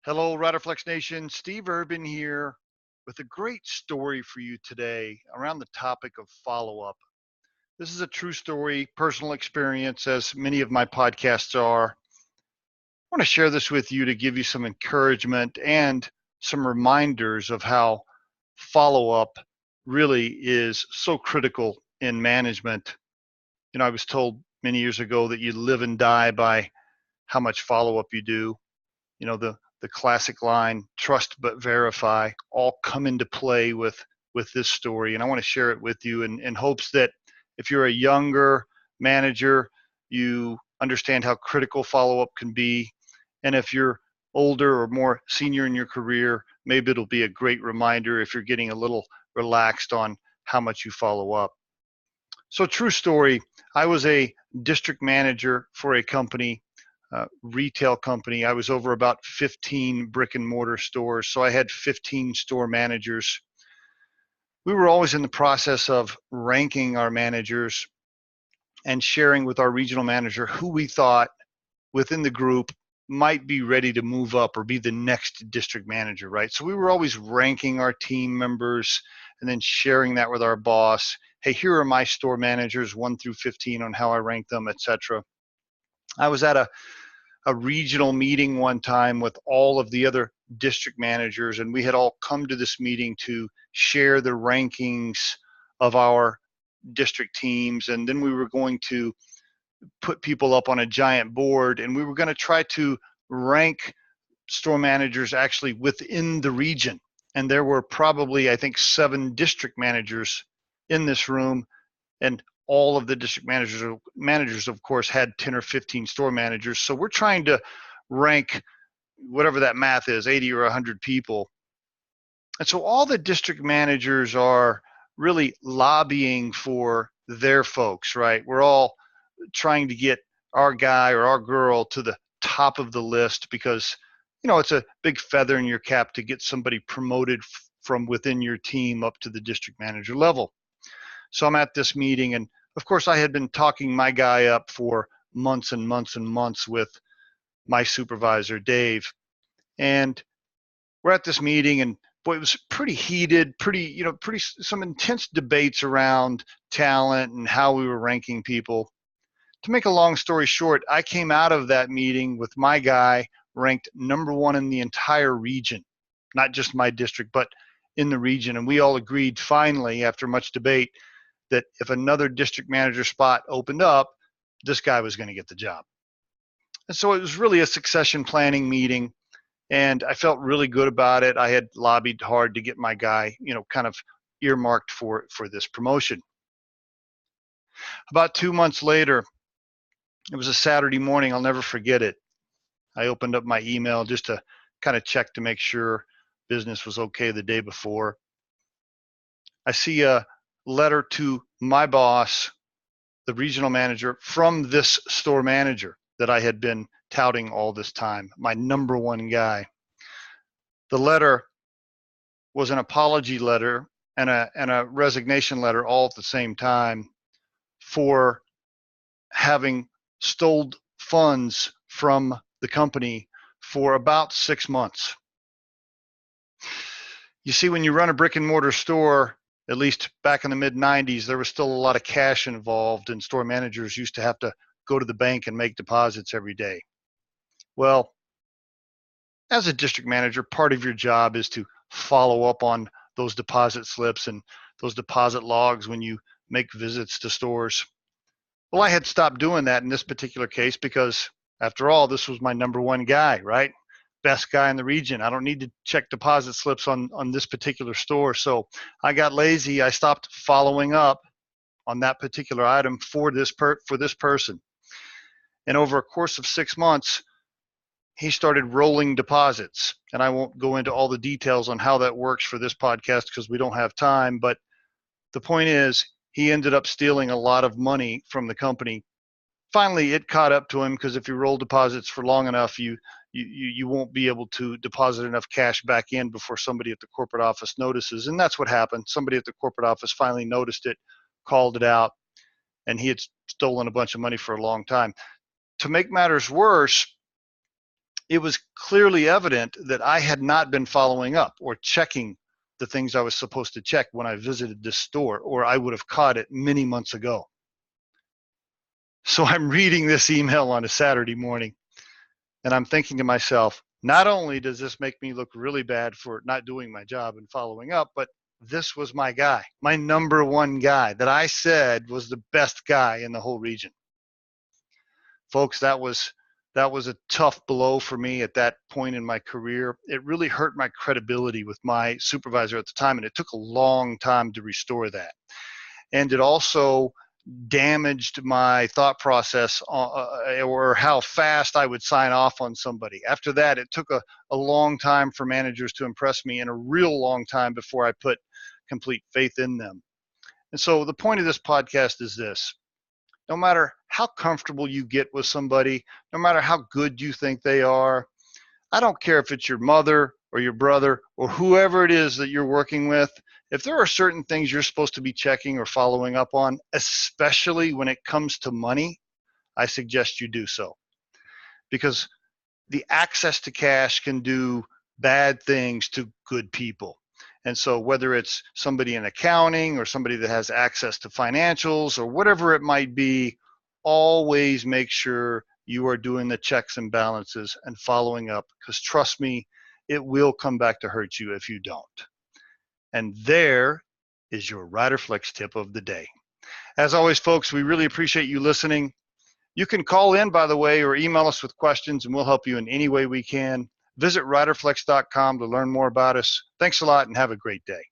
Hello, Riderflex Nation. Steve Urban here with a great story for you today around the topic of follow up. This is a true story, personal experience, as many of my podcasts are. I want to share this with you to give you some encouragement and some reminders of how follow up really is so critical in management. I was told many years ago that you live and die by how much follow up you do. The classic line, trust but verify, all come into play with this story. And I want to share it with you in hopes that if you're a younger manager, you understand how critical follow-up can be. And if you're older or more senior in your career, maybe it'll be a great reminder if you're getting a little relaxed on how much you follow up. So true story, I was a district manager for a company, retail company. I was over about 15 brick and mortar stores, so I had 15 store managers. We were always in the process of ranking our managers and sharing with our regional manager who we thought within the group might be ready to move up or be the next district manager, right? So we were always ranking our team members and then sharing that with our boss. Hey, here are my store managers 1 through 15 on how I rank them, etc. I was at a regional meeting one time with all of the other district managers, and we had all come to this meeting to share the rankings of our district teams, and then we were going to put people up on a giant board, and we were going to try to rank store managers actually within the region. And there were probably, I think, 7 district managers in this room, and all of the district managers, of course, had 10 or 15 store managers. So we're trying to rank whatever that math is, 80 or 100 people. And so all the district managers are really lobbying for their folks, right? We're all trying to get our guy or our girl to the top of the list because, it's a big feather in your cap to get somebody promoted from within your team up to the district manager level. So I'm at this meeting, and of course I had been talking my guy up for months and months and months with my supervisor, Dave. And we're at this meeting, and boy, it was pretty heated, pretty some intense debates around talent and how we were ranking people. To make a long story short, I came out of that meeting with my guy ranked number 1 in the entire region, not just my district, but in the region. And we all agreed finally, after much debate, that if another district manager spot opened up, this guy was going to get the job. And so it was really a succession planning meeting, and I felt really good about it. I had lobbied hard to get my guy, kind of earmarked for this promotion. About 2 months later, it was a Saturday morning. I'll never forget it. I opened up my email just to kind of check to make sure business was okay the day before. I see a letter to my boss, the regional manager, from this store manager that I had been touting all this time, my number 1 guy. The letter was an apology letter and a resignation letter all at the same time for having stole funds from the company for about 6 months. You see, when you run a brick and mortar store, at least back in the mid-90s, there was still a lot of cash involved, and store managers used to have to go to the bank and make deposits every day. Well, as a district manager, part of your job is to follow up on those deposit slips and those deposit logs when you make visits to stores. Well, I had stopped doing that in this particular case because, after all, this was my number 1 guy, right? Best guy in the region. I don't need to check deposit slips on this particular store. So I got lazy. I stopped following up on that particular item for this person. And over a course of 6 months, he started rolling deposits. And I won't go into all the details on how that works for this podcast because we don't have time. But the point is, he ended up stealing a lot of money from the company. Finally, it caught up to him because if you roll deposits for long enough, you won't be able to deposit enough cash back in before somebody at the corporate office notices. And that's what happened. Somebody at the corporate office finally noticed it, called it out, and he had stolen a bunch of money for a long time. To make matters worse, it was clearly evident that I had not been following up or checking the things I was supposed to check when I visited this store, or I would have caught it many months ago. So I'm reading this email on a Saturday morning, and I'm thinking to myself, not only does this make me look really bad for not doing my job and following up, but this was my guy, my number one guy that I said was the best guy in the whole region. Folks, that was a tough blow for me at that point in my career. It really hurt my credibility with my supervisor at the time, and it took a long time to restore that. And it also damaged my thought process or how fast I would sign off on somebody. After that, it took a long time for managers to impress me, and a real long time before I put complete faith in them. And so the point of this podcast is this: no matter how comfortable you get with somebody, no matter how good you think they are, I don't care if it's your mother or your brother or whoever it is that you're working with, if there are certain things you're supposed to be checking or following up on, especially when it comes to money, I suggest you do so. Because the access to cash can do bad things to good people. And so whether it's somebody in accounting or somebody that has access to financials or whatever it might be, always make sure you are doing the checks and balances and following up, because trust me, it will come back to hurt you if you don't. And there is your Riderflex tip of the day. As always, folks, we really appreciate you listening. You can call in, by the way, or email us with questions, and we'll help you in any way we can. Visit riderflex.com to learn more about us. Thanks a lot, and have a great day.